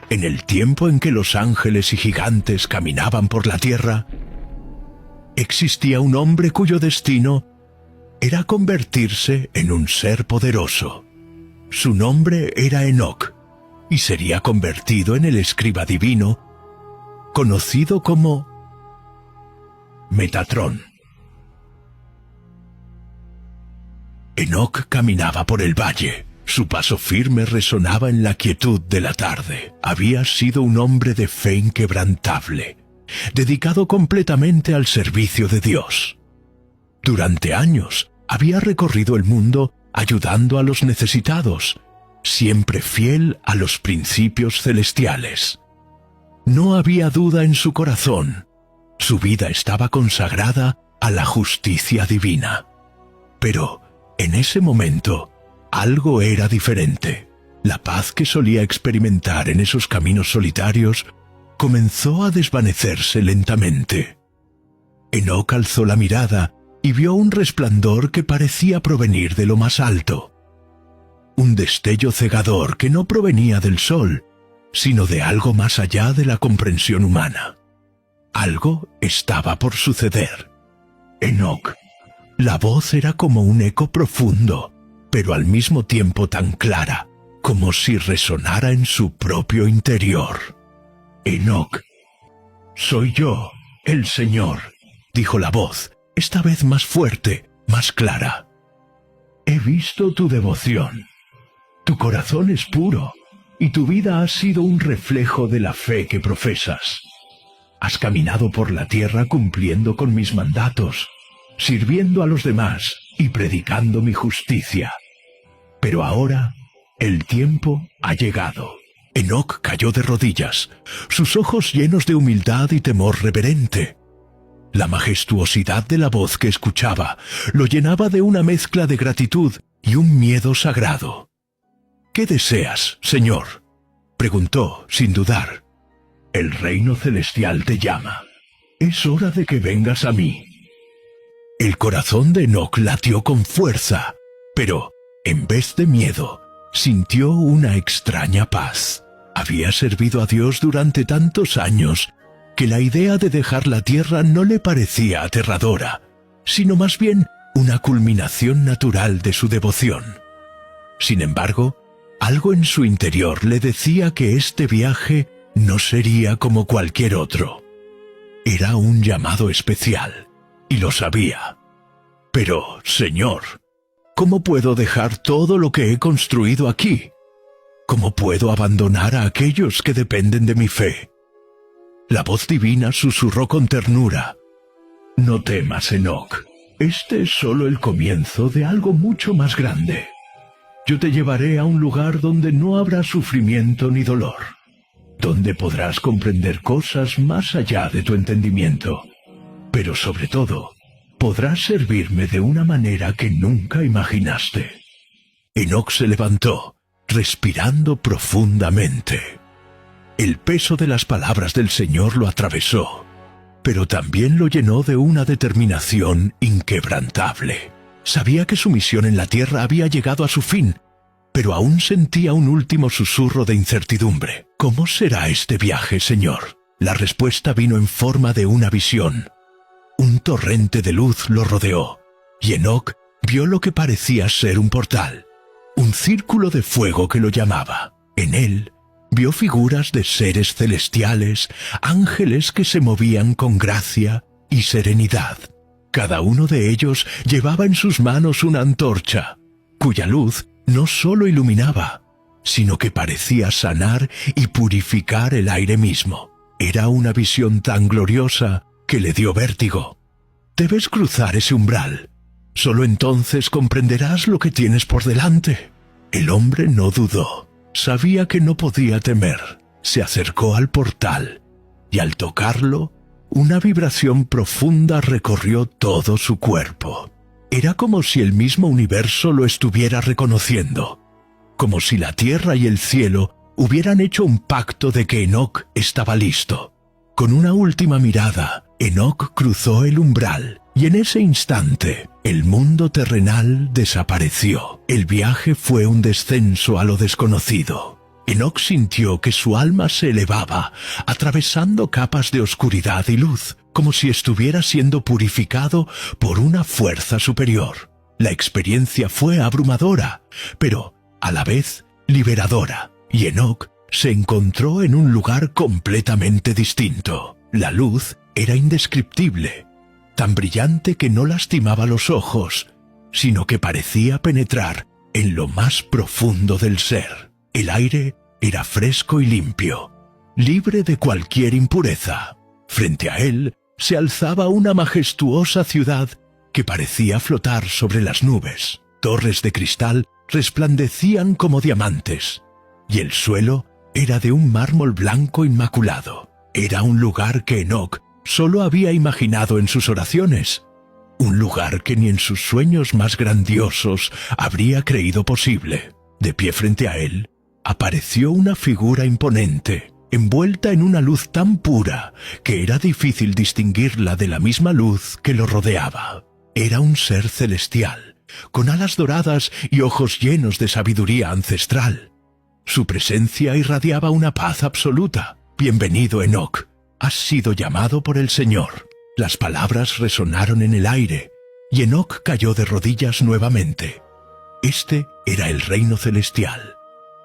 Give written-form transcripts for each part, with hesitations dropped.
En el tiempo en que los ángeles y gigantes caminaban por la tierra, existía un hombre cuyo destino era convertirse en un ser poderoso. Su nombre era Enoc, y sería convertido en el escriba divino, conocido como Metatrón. Enoc caminaba por el valle. Su paso firme resonaba en la quietud de la tarde. Había sido un hombre de fe inquebrantable, dedicado completamente al servicio de Dios. Durante años había recorrido el mundo ayudando a los necesitados, siempre fiel a los principios celestiales. No había duda en su corazón. Su vida estaba consagrada a la justicia divina. Pero, en ese momento, algo era diferente. La paz que solía experimentar en esos caminos solitarios comenzó a desvanecerse lentamente. Enoc alzó la mirada y vio un resplandor que parecía provenir de lo más alto. Un destello cegador que no provenía del sol, sino de algo más allá de la comprensión humana. Algo estaba por suceder. Enoc. La voz era como un eco profundo, pero al mismo tiempo tan clara, como si resonara en su propio interior. Enoc. Soy yo, el Señor, dijo la voz, esta vez más fuerte, más clara. He visto tu devoción. Tu corazón es puro, y tu vida ha sido un reflejo de la fe que profesas. Has caminado por la tierra cumpliendo con mis mandatos, sirviendo a los demás y predicando mi justicia. Pero ahora, el tiempo ha llegado. Enoc cayó de rodillas, sus ojos llenos de humildad y temor reverente. La majestuosidad de la voz que escuchaba lo llenaba de una mezcla de gratitud y un miedo sagrado. ¿Qué deseas, Señor?, preguntó, sin dudar. El reino celestial te llama. Es hora de que vengas a mí. El corazón de Enoc latió con fuerza, pero, en vez de miedo, sintió una extraña paz. Había servido a Dios durante tantos años que la idea de dejar la tierra no le parecía aterradora, sino más bien una culminación natural de su devoción. Sin embargo, algo en su interior le decía que este viaje no sería como cualquier otro. Era un llamado especial, y lo sabía. Pero, Señor, ¿cómo puedo dejar todo lo que he construido aquí? ¿Cómo puedo abandonar a aquellos que dependen de mi fe? La voz divina susurró con ternura. No temas, Enoc. Este es solo el comienzo de algo mucho más grande. Yo te llevaré a un lugar donde no habrá sufrimiento ni dolor, donde podrás comprender cosas más allá de tu entendimiento. Pero sobre todo, podrás servirme de una manera que nunca imaginaste. Enoc se levantó, respirando profundamente. El peso de las palabras del Señor lo atravesó, pero también lo llenó de una determinación inquebrantable. Sabía que su misión en la tierra había llegado a su fin, pero aún sentía un último susurro de incertidumbre. ¿Cómo será este viaje, Señor? La respuesta vino en forma de una visión. Un torrente de luz lo rodeó, y Enoc vio lo que parecía ser un portal, un círculo de fuego que lo llamaba. En él vio figuras de seres celestiales, ángeles que se movían con gracia y serenidad. Cada uno de ellos llevaba en sus manos una antorcha, cuya luz no solo iluminaba, sino que parecía sanar y purificar el aire mismo. Era una visión tan gloriosa que le dio vértigo. Debes cruzar ese umbral. Solo entonces comprenderás lo que tienes por delante. El hombre no dudó. Sabía que no podía temer. Se acercó al portal, y al tocarlo, una vibración profunda recorrió todo su cuerpo. Era como si el mismo universo lo estuviera reconociendo, como si la tierra y el cielo hubieran hecho un pacto de que Enoc estaba listo. Con una última mirada, Enoc cruzó el umbral, y en ese instante, el mundo terrenal desapareció. El viaje fue un descenso a lo desconocido. Enoc sintió que su alma se elevaba, atravesando capas de oscuridad y luz, como si estuviera siendo purificado por una fuerza superior. La experiencia fue abrumadora, pero, a la vez, liberadora, y Enoc se encontró en un lugar completamente distinto. La luz era indescriptible, tan brillante que no lastimaba los ojos, sino que parecía penetrar en lo más profundo del ser. El aire era fresco y limpio, libre de cualquier impureza. Frente a él se alzaba una majestuosa ciudad que parecía flotar sobre las nubes. Torres de cristal resplandecían como diamantes, y el suelo era de un mármol blanco inmaculado. Era un lugar que Enoc solo había imaginado en sus oraciones, un lugar que ni en sus sueños más grandiosos habría creído posible. De pie frente a él, apareció una figura imponente, envuelta en una luz tan pura que era difícil distinguirla de la misma luz que lo rodeaba. Era un ser celestial, con alas doradas y ojos llenos de sabiduría ancestral. Su presencia irradiaba una paz absoluta. «Bienvenido, Enoc. Has sido llamado por el Señor». Las palabras resonaron en el aire, y Enoc cayó de rodillas nuevamente. Este era el reino celestial,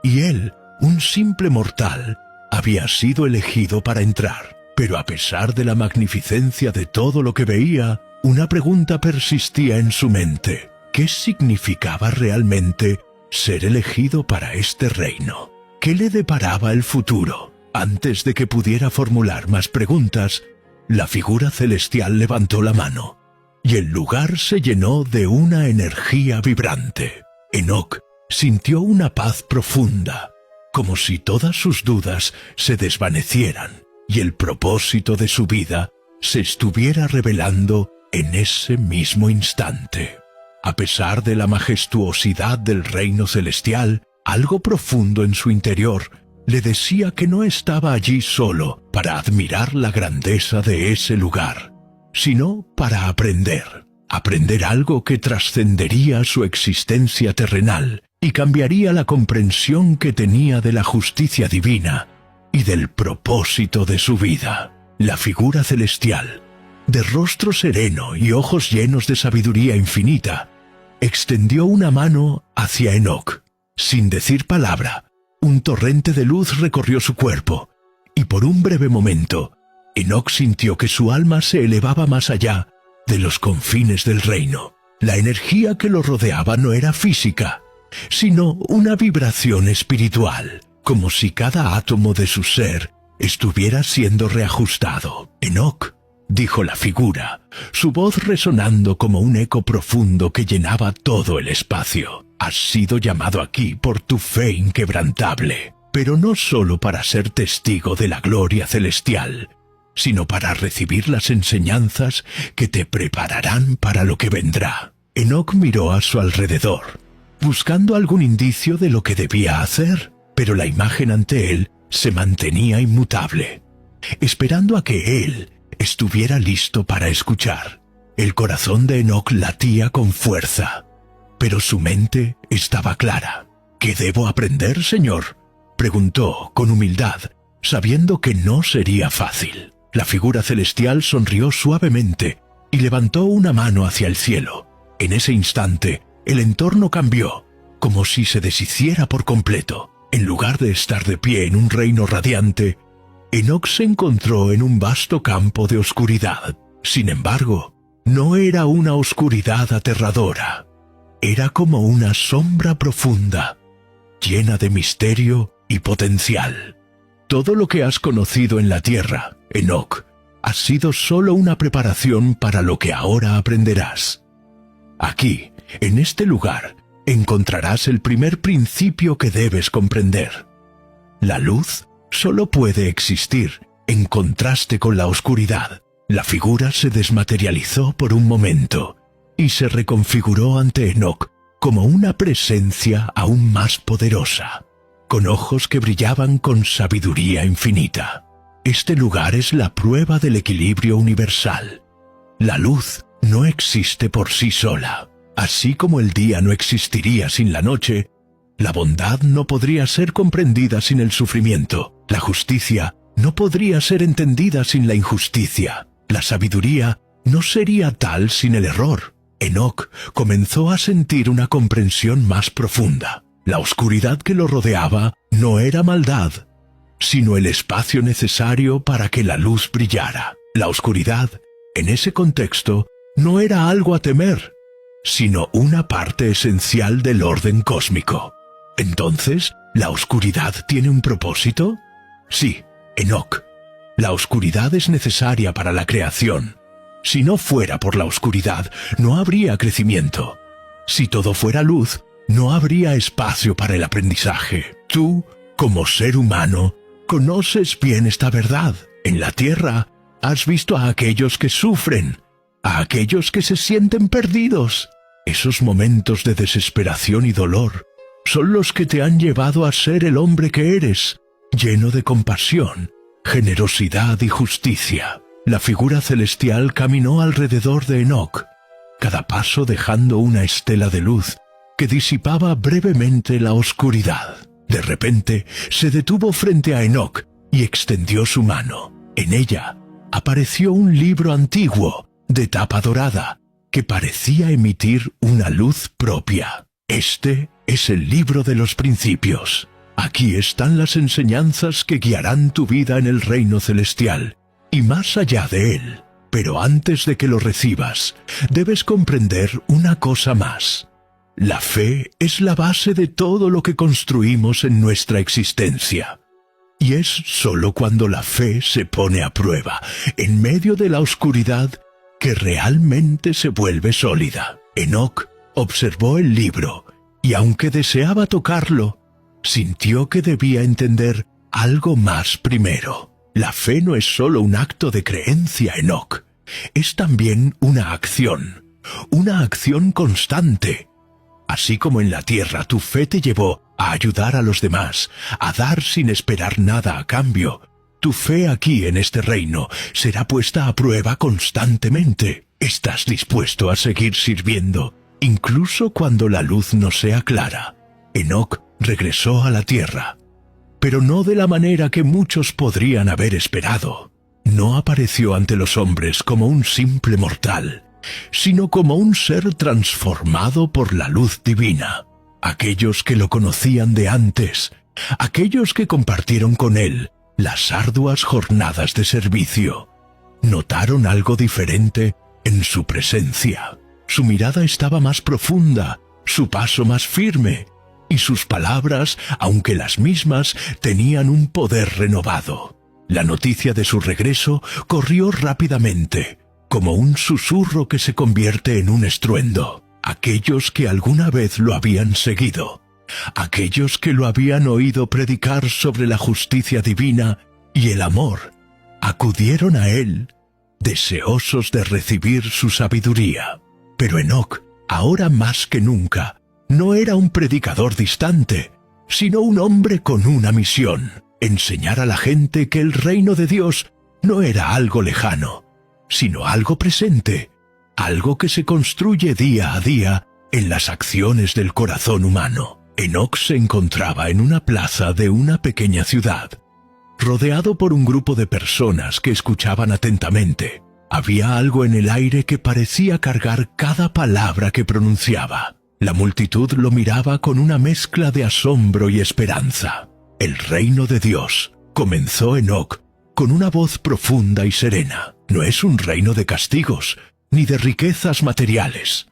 y él, un simple mortal, había sido elegido para entrar. Pero a pesar de la magnificencia de todo lo que veía, una pregunta persistía en su mente. ¿Qué significaba realmente ser elegido para este reino? ¿Qué le deparaba el futuro? Antes de que pudiera formular más preguntas, la figura celestial levantó la mano, y el lugar se llenó de una energía vibrante. Enoc sintió una paz profunda, como si todas sus dudas se desvanecieran, y el propósito de su vida se estuviera revelando en ese mismo instante. A pesar de la majestuosidad del reino celestial, algo profundo en su interior le decía que no estaba allí solo para admirar la grandeza de ese lugar, sino para aprender algo que trascendería su existencia terrenal y cambiaría la comprensión que tenía de la justicia divina y del propósito de su vida. La figura celestial, de rostro sereno y ojos llenos de sabiduría infinita, extendió una mano hacia Enoc. Sin decir palabra, un torrente de luz recorrió su cuerpo, y por un breve momento, Enoc sintió que su alma se elevaba más allá de los confines del reino. La energía que lo rodeaba no era física, sino una vibración espiritual, como si cada átomo de su ser estuviera siendo reajustado. «Enoc», dijo la figura, su voz resonando como un eco profundo que llenaba todo el espacio. «Has sido llamado aquí por tu fe inquebrantable, pero no solo para ser testigo de la gloria celestial, sino para recibir las enseñanzas que te prepararán para lo que vendrá». Enoc miró a su alrededor, buscando algún indicio de lo que debía hacer, pero la imagen ante él se mantenía inmutable, esperando a que él estuviera listo para escuchar. El corazón de Enoc latía con fuerza, pero su mente estaba clara. «¿Qué debo aprender, señor?», preguntó con humildad, sabiendo que no sería fácil. La figura celestial sonrió suavemente y levantó una mano hacia el cielo. En ese instante, el entorno cambió, como si se deshiciera por completo. En lugar de estar de pie en un reino radiante, Enoc se encontró en un vasto campo de oscuridad. Sin embargo, no era una oscuridad aterradora. Era como una sombra profunda, llena de misterio y potencial. Todo lo que has conocido en la tierra, Enoc, ha sido solo una preparación para lo que ahora aprenderás. Aquí, en este lugar, encontrarás el primer principio que debes comprender. La luz solo puede existir en contraste con la oscuridad. La figura se desmaterializó por un momento y se reconfiguró ante Enoc como una presencia aún más poderosa, con ojos que brillaban con sabiduría infinita. Este lugar es la prueba del equilibrio universal. La luz no existe por sí sola. Así como el día no existiría sin la noche, La bondad no podría ser comprendida sin el sufrimiento. La justicia no podría ser entendida sin la injusticia. La sabiduría no sería tal sin el error. Enoc comenzó a sentir una comprensión más profunda. La oscuridad que lo rodeaba no era maldad, sino el espacio necesario para que la luz brillara. La oscuridad, en ese contexto, no era algo a temer, sino una parte esencial del orden cósmico. Entonces, ¿la oscuridad tiene un propósito? Sí, Enoc. La oscuridad es necesaria para la creación. Si no fuera por la oscuridad, no habría crecimiento. Si todo fuera luz, no habría espacio para el aprendizaje. Tú, como ser humano, conoces bien esta verdad. En la Tierra, has visto a aquellos que sufren, a aquellos que se sienten perdidos. Esos momentos de desesperación y dolor son los que te han llevado a ser el hombre que eres, lleno de compasión, generosidad y justicia. La figura celestial caminó alrededor de Enoc, cada paso dejando una estela de luz que disipaba brevemente la oscuridad. De repente, se detuvo frente a Enoc y extendió su mano. En ella apareció un libro antiguo, de tapa dorada, que parecía emitir una luz propia. Este es el libro de los principios. Aquí están las enseñanzas que guiarán tu vida en el reino celestial y más allá de él. Pero antes de que lo recibas, debes comprender una cosa más. La fe es la base de todo lo que construimos en nuestra existencia. Y es sólo cuando la fe se pone a prueba, en medio de la oscuridad, que realmente se vuelve sólida. Enoc observó el libro, y aunque deseaba tocarlo, sintió que debía entender algo más primero. La fe no es solo un acto de creencia, Enoc. Es también una acción constante. Así como en la tierra tu fe te llevó a ayudar a los demás, a dar sin esperar nada a cambio, tu fe aquí en este reino será puesta a prueba constantemente. ¿Estás dispuesto a seguir sirviendo, incluso cuando la luz no sea clara? Enoc regresó a la tierra, pero no de la manera que muchos podrían haber esperado. No apareció ante los hombres como un simple mortal, sino como un ser transformado por la luz divina. Aquellos que lo conocían de antes, aquellos que compartieron con él las arduas jornadas de servicio, notaron algo diferente en su presencia. Su mirada estaba más profunda, su paso más firme, y sus palabras, aunque las mismas, tenían un poder renovado. La noticia de su regreso corrió rápidamente, como un susurro que se convierte en un estruendo. Aquellos que alguna vez lo habían seguido, aquellos que lo habían oído predicar sobre la justicia divina y el amor, acudieron a él, deseosos de recibir su sabiduría. Pero Enoc, ahora más que nunca, no era un predicador distante, sino un hombre con una misión: enseñar a la gente que el reino de Dios no era algo lejano, sino algo presente, algo que se construye día a día en las acciones del corazón humano. Enoc se encontraba en una plaza de una pequeña ciudad, rodeado por un grupo de personas que escuchaban atentamente. Había algo en el aire que parecía cargar cada palabra que pronunciaba. La multitud lo miraba con una mezcla de asombro y esperanza. El reino de Dios, comenzó Enoc con una voz profunda y serena, no es un reino de castigos, ni de riquezas materiales.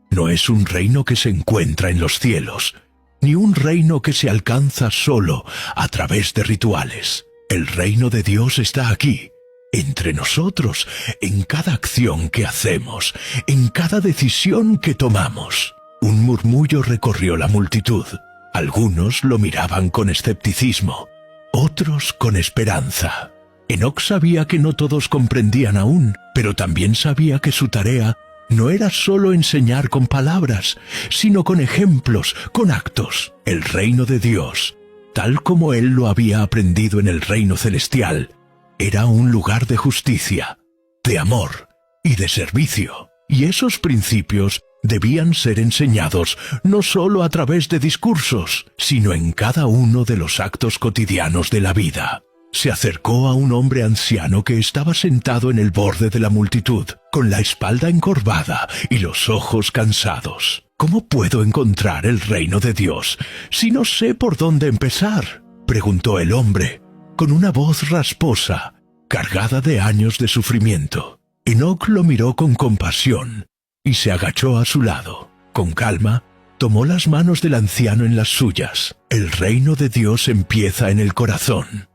No es un reino que se encuentra en los cielos, ni un reino que se alcanza solo a través de rituales. El reino de Dios está aquí, entre nosotros, en cada acción que hacemos, en cada decisión que tomamos. Un murmullo recorrió la multitud. Algunos lo miraban con escepticismo, otros con esperanza. Enoc sabía que no todos comprendían aún, pero también sabía que su tarea no era solo enseñar con palabras, sino con ejemplos, con actos. El reino de Dios, tal como él lo había aprendido en el reino celestial, era un lugar de justicia, de amor y de servicio. Y esos principios debían ser enseñados no solo a través de discursos, sino en cada uno de los actos cotidianos de la vida. Se acercó a un hombre anciano que estaba sentado en el borde de la multitud, con la espalda encorvada y los ojos cansados. «¿Cómo puedo encontrar el reino de Dios si no sé por dónde empezar?», preguntó el hombre, con una voz rasposa, cargada de años de sufrimiento. Enoc lo miró con compasión y se agachó a su lado. Con calma, tomó las manos del anciano en las suyas. El reino de Dios empieza en el corazón.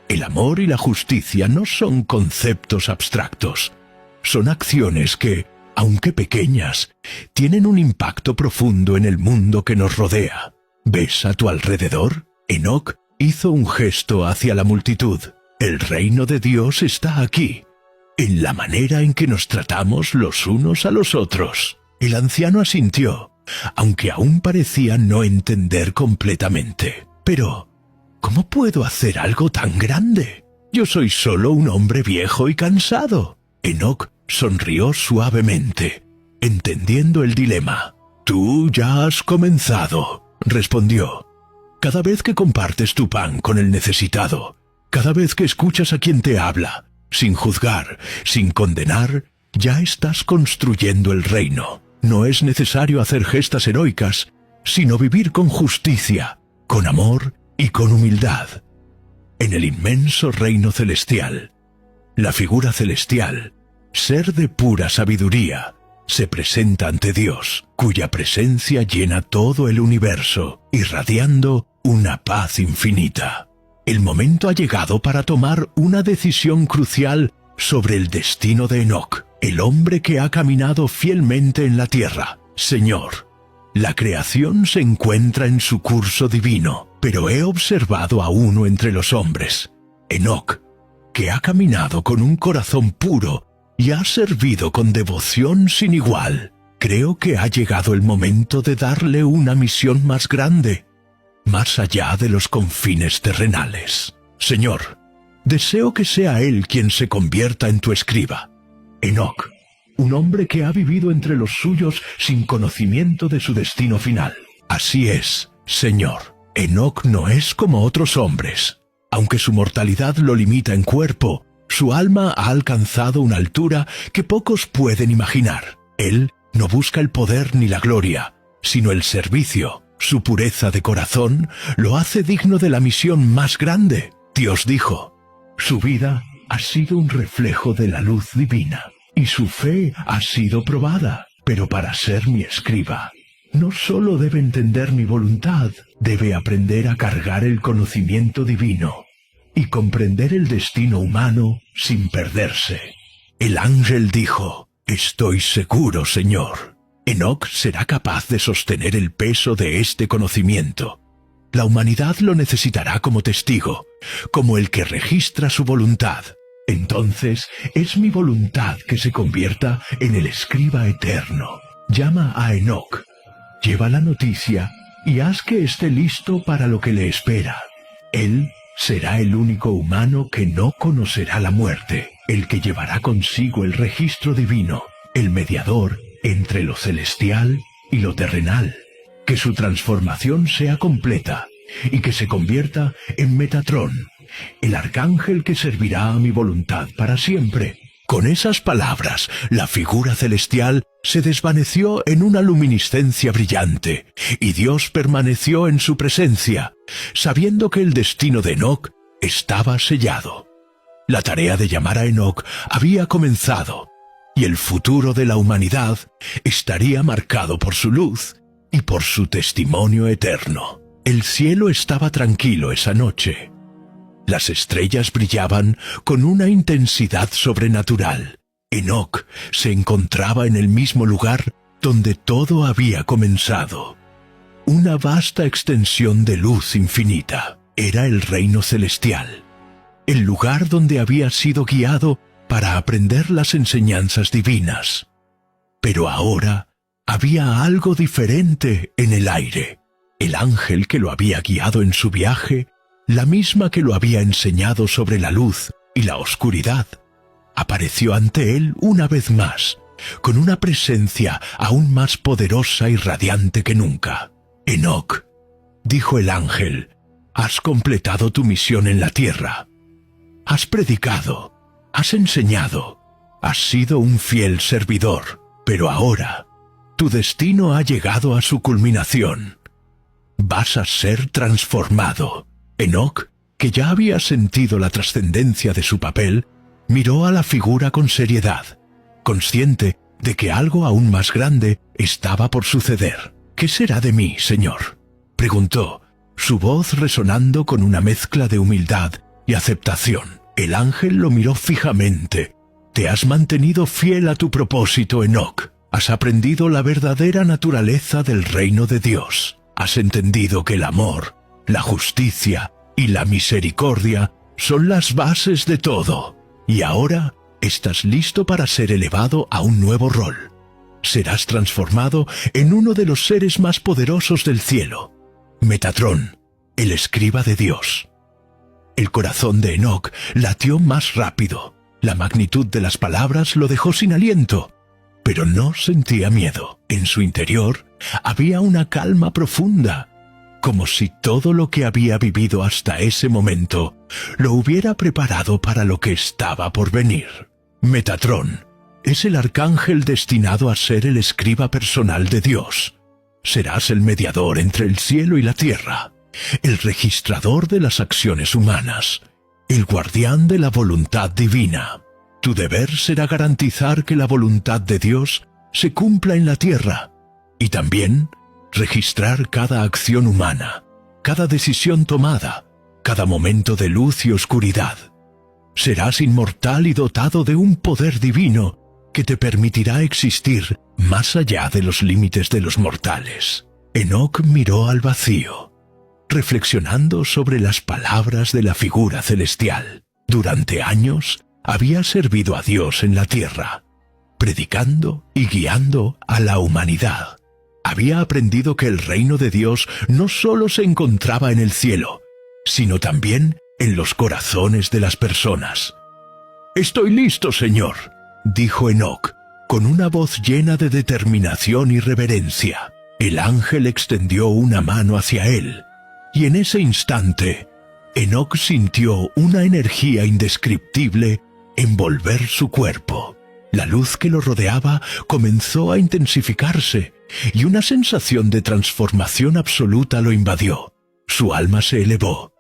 El amor y la justicia no son conceptos abstractos. Son acciones que, aunque pequeñas, tienen un impacto profundo en el mundo que nos rodea. ¿Ves a tu alrededor? Enoc hizo un gesto hacia la multitud. El reino de Dios está aquí, en la manera en que nos tratamos los unos a los otros. El anciano asintió, aunque aún parecía no entender completamente. Pero, ¿cómo puedo hacer algo tan grande? Yo soy solo un hombre viejo y cansado. Enoc sonrió suavemente, entendiendo el dilema. «Tú ya has comenzado», respondió. «Cada vez que compartes tu pan con el necesitado, cada vez que escuchas a quien te habla, sin juzgar, sin condenar, ya estás construyendo el reino. No es necesario hacer gestas heroicas, sino vivir con justicia, con amor y con humildad. En el inmenso reino celestial, la figura celestial, ser de pura sabiduría, se presenta ante Dios, cuya presencia llena todo el universo, irradiando una paz infinita. El momento ha llegado para tomar una decisión crucial sobre el destino de Enoc, el hombre que ha caminado fielmente en la tierra. Señor, la creación se encuentra en su curso divino, pero he observado a uno entre los hombres, Enoc, que ha caminado con un corazón puro y ha servido con devoción sin igual. Creo que ha llegado el momento de darle una misión más grande, más allá de los confines terrenales. Señor, deseo que sea él quien se convierta en tu escriba. Enoc, un hombre que ha vivido entre los suyos sin conocimiento de su destino final. Así es, Señor. Enoc no es como otros hombres. Aunque su mortalidad lo limita en cuerpo, su alma ha alcanzado una altura que pocos pueden imaginar. Él no busca el poder ni la gloria, sino el servicio. Su pureza de corazón lo hace digno de la misión más grande. Dios dijo, su vida ha sido un reflejo de la luz divina, y su fe ha sido probada. Pero para ser mi escriba, no solo debe entender mi voluntad, debe aprender a cargar el conocimiento divino y comprender el destino humano sin perderse. El ángel dijo, estoy seguro, Señor. Enoc será capaz de sostener el peso de este conocimiento. La humanidad lo necesitará como testigo, como el que registra su voluntad. Entonces es mi voluntad que se convierta en el escriba eterno. Llama a Enoc, lleva la noticia y haz que esté listo para lo que le espera. Él será el único humano que no conocerá la muerte, el que llevará consigo el registro divino, el mediador entre lo celestial y lo terrenal. Que su transformación sea completa y que se convierta en Metatrón, el arcángel que servirá a mi voluntad para siempre. Con esas palabras, la figura celestial se desvaneció en una luminiscencia brillante, y Dios permaneció en su presencia, sabiendo que el destino de Enoc estaba sellado. La tarea de llamar a Enoc había comenzado, y el futuro de la humanidad estaría marcado por su luz y por su testimonio eterno. El cielo estaba tranquilo esa noche. Las estrellas brillaban con una intensidad sobrenatural. Enoc se encontraba en el mismo lugar donde todo había comenzado. Una vasta extensión de luz infinita. Era el reino celestial, el lugar donde había sido guiado para aprender las enseñanzas divinas. Pero ahora había algo diferente en el aire. El ángel que lo había guiado en su viaje, la misma que lo había enseñado sobre la luz y la oscuridad, apareció ante él una vez más, con una presencia aún más poderosa y radiante que nunca. «Enoc», dijo el ángel, «has completado tu misión en la tierra. Has predicado, has enseñado, has sido un fiel servidor, pero ahora tu destino ha llegado a su culminación. Vas a ser transformado». Enoc, que ya había sentido la trascendencia de su papel, miró a la figura con seriedad, consciente de que algo aún más grande estaba por suceder. «¿Qué será de mí, Señor?», preguntó, su voz resonando con una mezcla de humildad y aceptación. El ángel lo miró fijamente. «Te has mantenido fiel a tu propósito, Enoc. Has aprendido la verdadera naturaleza del reino de Dios. Has entendido que el amor, la justicia y la misericordia son las bases de todo. Y ahora estás listo para ser elevado a un nuevo rol. Serás transformado en uno de los seres más poderosos del cielo, Metatrón, el escriba de Dios». El corazón de Enoc latió más rápido. La magnitud de las palabras lo dejó sin aliento, pero no sentía miedo. En su interior había una calma profunda, como si todo lo que había vivido hasta ese momento lo hubiera preparado para lo que estaba por venir. Metatrón es el arcángel destinado a ser el escriba personal de Dios. Serás el mediador entre el cielo y la tierra, el registrador de las acciones humanas, el guardián de la voluntad divina. Tu deber será garantizar que la voluntad de Dios se cumpla en la tierra, y también registrar cada acción humana, cada decisión tomada, cada momento de luz y oscuridad. Serás inmortal y dotado de un poder divino que te permitirá existir más allá de los límites de los mortales. Enoc miró al vacío, reflexionando sobre las palabras de la figura celestial. Durante años había servido a Dios en la tierra, predicando y guiando a la humanidad. Había aprendido que el reino de Dios no solo se encontraba en el cielo, sino también en los corazones de las personas. «Estoy listo, Señor», dijo Enoc, con una voz llena de determinación y reverencia. El ángel extendió una mano hacia él, y en ese instante, Enoc sintió una energía indescriptible envolver su cuerpo. La luz que lo rodeaba comenzó a intensificarse, y una sensación de transformación absoluta lo invadió. Su alma se elevó.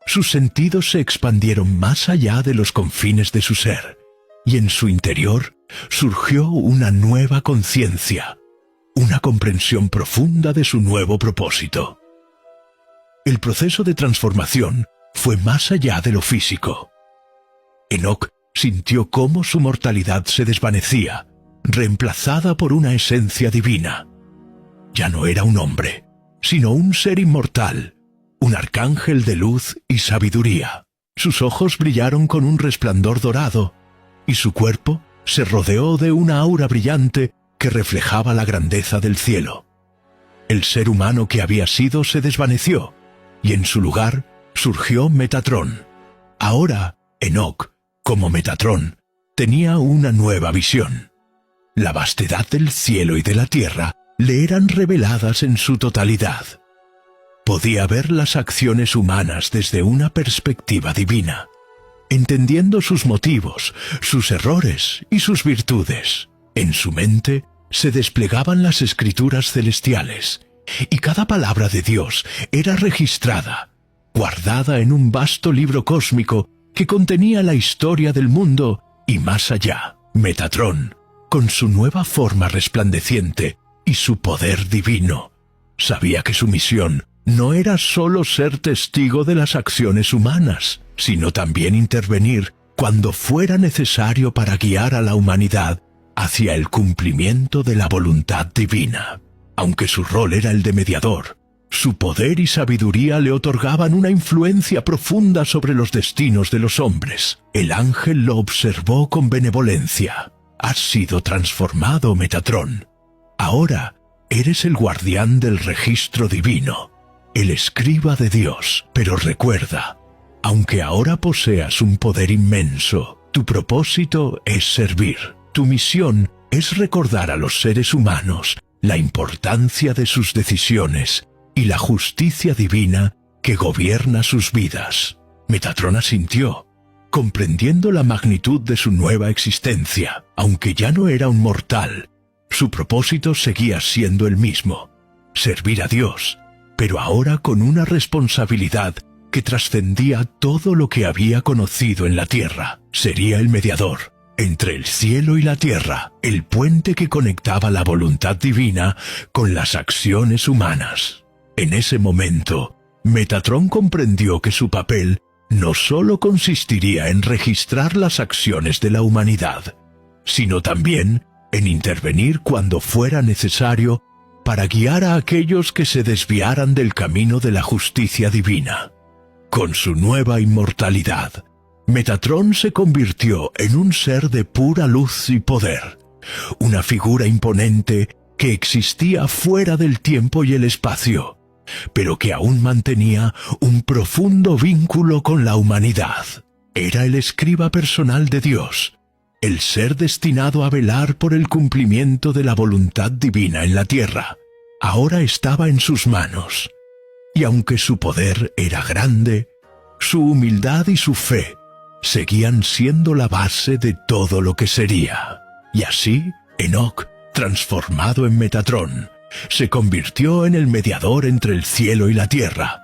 Sus sentidos se expandieron más allá de los confines de su ser, y en su interior surgió una nueva conciencia, una comprensión profunda de su nuevo propósito. El proceso de transformación fue más allá de lo físico. Enoc sintió cómo su mortalidad se desvanecía, reemplazada por una esencia divina. Ya no era un hombre, sino un ser inmortal, un arcángel de luz y sabiduría. Sus ojos brillaron con un resplandor dorado, y su cuerpo se rodeó de una aura brillante que reflejaba la grandeza del cielo. El ser humano que había sido se desvaneció, y en su lugar surgió Metatrón. Ahora, Enoc, como Metatrón, tenía una nueva visión. La vastedad del cielo y de la tierra le eran reveladas en su totalidad. Podía ver las acciones humanas desde una perspectiva divina, entendiendo sus motivos, sus errores y sus virtudes. En su mente se desplegaban las escrituras celestiales, y cada palabra de Dios era registrada, guardada en un vasto libro cósmico que contenía la historia del mundo y más allá. Metatrón, con su nueva forma resplandeciente y su poder divino, sabía que su misión no era solo ser testigo de las acciones humanas, sino también intervenir cuando fuera necesario para guiar a la humanidad hacia el cumplimiento de la voluntad divina. Aunque su rol era el de mediador, su poder y sabiduría le otorgaban una influencia profunda sobre los destinos de los hombres. El ángel lo observó con benevolencia. «Has sido transformado, Metatrón. Ahora eres el guardián del registro divino, el escriba de Dios. Pero recuerda, aunque ahora poseas un poder inmenso, tu propósito es servir. Tu misión es recordar a los seres humanos la importancia de sus decisiones y la justicia divina que gobierna sus vidas. Metatron asintió, comprendiendo la magnitud de su nueva existencia. Aunque ya no era un mortal, su propósito seguía siendo el mismo: servir a Dios, pero ahora con una responsabilidad que trascendía todo lo que había conocido en la tierra. Sería el mediador entre el cielo y la tierra, el puente que conectaba la voluntad divina con las acciones humanas. En ese momento, Metatron comprendió que su papel no solo consistiría en registrar las acciones de la humanidad, sino también en intervenir cuando fuera necesario para guiar a aquellos que se desviaran del camino de la justicia divina. Con su nueva inmortalidad, Metatron se convirtió en un ser de pura luz y poder, una figura imponente que existía fuera del tiempo y el espacio, pero que aún mantenía un profundo vínculo con la humanidad. Era el escriba personal de Dios, el ser destinado a velar por el cumplimiento de la voluntad divina en la tierra. Ahora estaba en sus manos, y aunque su poder era grande, su humildad y su fe seguían siendo la base de todo lo que sería. Y así, Enoc, transformado en Metatron, se convirtió en el mediador entre el cielo y la tierra,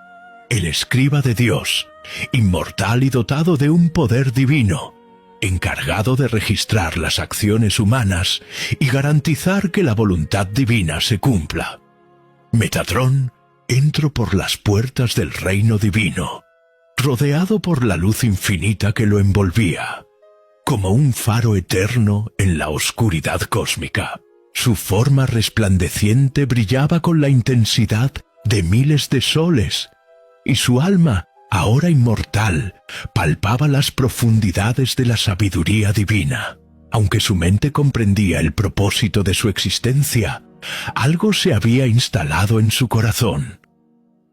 el escriba de Dios, inmortal y dotado de un poder divino, encargado de registrar las acciones humanas y garantizar que la voluntad divina se cumpla. Metatron entró por las puertas del reino divino, rodeado por la luz infinita que lo envolvía, como un faro eterno en la oscuridad cósmica. Su forma resplandeciente brillaba con la intensidad de miles de soles, y su alma, ahora inmortal, palpaba las profundidades de la sabiduría divina. Aunque su mente comprendía el propósito de su existencia, algo se había instalado en su corazón.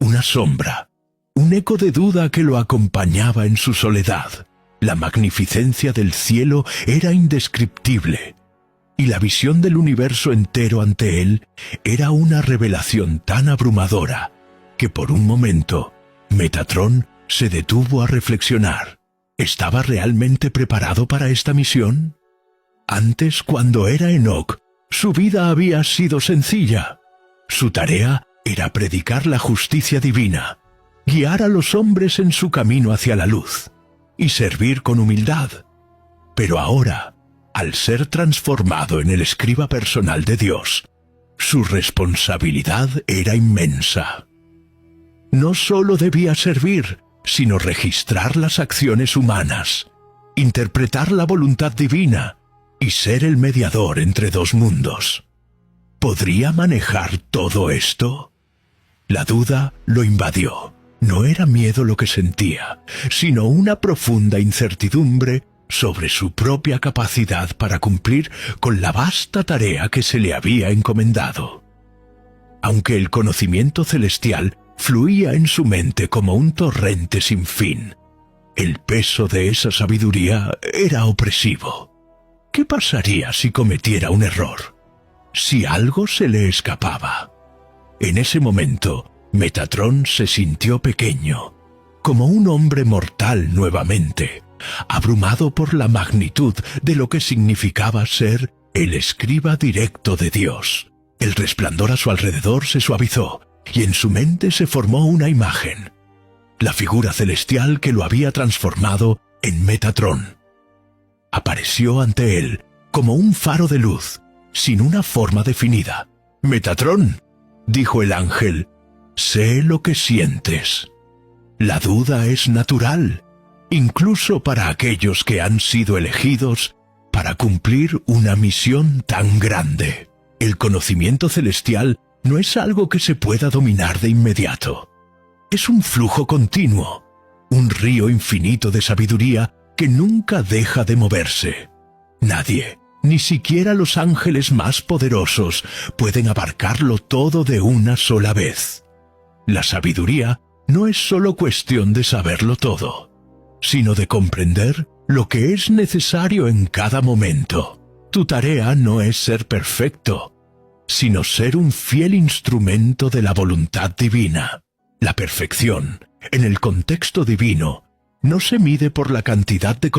Una sombra, un eco de duda que lo acompañaba en su soledad. La magnificencia del cielo era indescriptible, y la visión del universo entero ante él era una revelación tan abrumadora que por un momento Metatron se detuvo a reflexionar. ¿Estaba realmente preparado para esta misión? Antes, cuando era Enoc, su vida había sido sencilla. Su tarea era predicar la justicia divina, guiar a los hombres en su camino hacia la luz y servir con humildad. Pero ahora, al ser transformado en el escriba personal de Dios, su responsabilidad era inmensa. No solo debía servir, sino registrar las acciones humanas, interpretar la voluntad divina y ser el mediador entre dos mundos. ¿Podría manejar todo esto? La duda lo invadió. No era miedo lo que sentía, sino una profunda incertidumbre sobre su propia capacidad para cumplir con la vasta tarea que se le había encomendado. Aunque el conocimiento celestial fluía en su mente como un torrente sin fin, el peso de esa sabiduría era opresivo. ¿Qué pasaría si cometiera un error? Si algo se le escapaba. En ese momento, Metatron se sintió pequeño, como un hombre mortal nuevamente, abrumado por la magnitud de lo que significaba ser el escriba directo de Dios. El resplandor a su alrededor se suavizó, y en su mente se formó una imagen, la figura celestial que lo había transformado en Metatron. Apareció ante él como un faro de luz, sin una forma definida. «Metatron», dijo el ángel, «sé lo que sientes. La duda es natural, incluso para aquellos que han sido elegidos para cumplir una misión tan grande. El conocimiento celestial no es algo que se pueda dominar de inmediato. Es un flujo continuo, un río infinito de sabiduría que nunca deja de moverse. Nadie, ni siquiera los ángeles más poderosos, pueden abarcarlo todo de una sola vez. La sabiduría no es solo cuestión de saberlo todo, sino de comprender lo que es necesario en cada momento. Tu tarea no es ser perfecto, sino ser un fiel instrumento de la voluntad divina. La perfección, en el contexto divino, no se mide por la cantidad de conocimiento